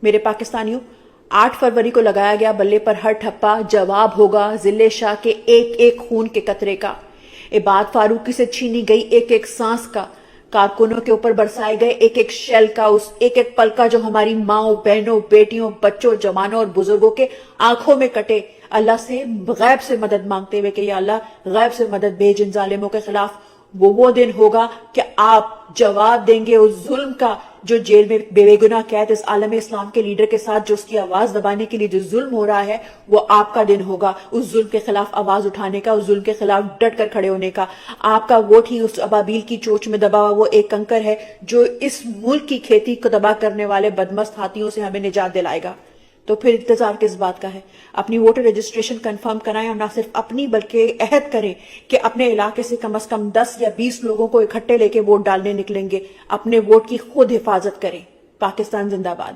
मेरे पाकिस्तानियों, 8 फरवरी को लगाया गया बल्ले पर हर ठप्पा जवाब होगा जिले शाह के एक एक खून के कतरे का, इबाद फारूकी से छीनी गई एक एक सांस का, कारकुनों के ऊपर बरसाए गए एक एक शेल का, उस एक एक पल का जो हमारी माओ, बहनों, बेटियों, बच्चों, जवानों और बुजुर्गों के आंखों में कटे। अल्लाह से गैब से मदद मांगते हुए कि या अल्लाह गैब से मदद भेज इन जालिमों के खिलाफ। वो दिन होगा कि आप जवाब देंगे उस जुल्म का जो जेल में बेगुनाह कैद इस आलम इस्लाम के लीडर के साथ जो उसकी आवाज दबाने के लिए जो जुल्म हो रहा है, वो आपका दिन होगा उस जुल्म के खिलाफ आवाज उठाने का, उस जुल्म के खिलाफ डट कर खड़े होने का। आपका वोट ही उस अबाबील की चोच में दबा हुआ वो एक कंकर है जो इस मुल्क की खेती को तबाह करने वाले बदमस्त हाथियों से हमें निजात दिलाएगा। तो फिर इंतजार किस बात का है? अपनी वोटर रजिस्ट्रेशन कंफर्म कराएं और ना सिर्फ अपनी बल्कि अहद करें कि अपने इलाके से कम 10 या 20 लोगों को इकट्ठे लेके वोट डालने निकलेंगे। अपने वोट की खुद हिफाजत करें। पाकिस्तान जिंदाबाद।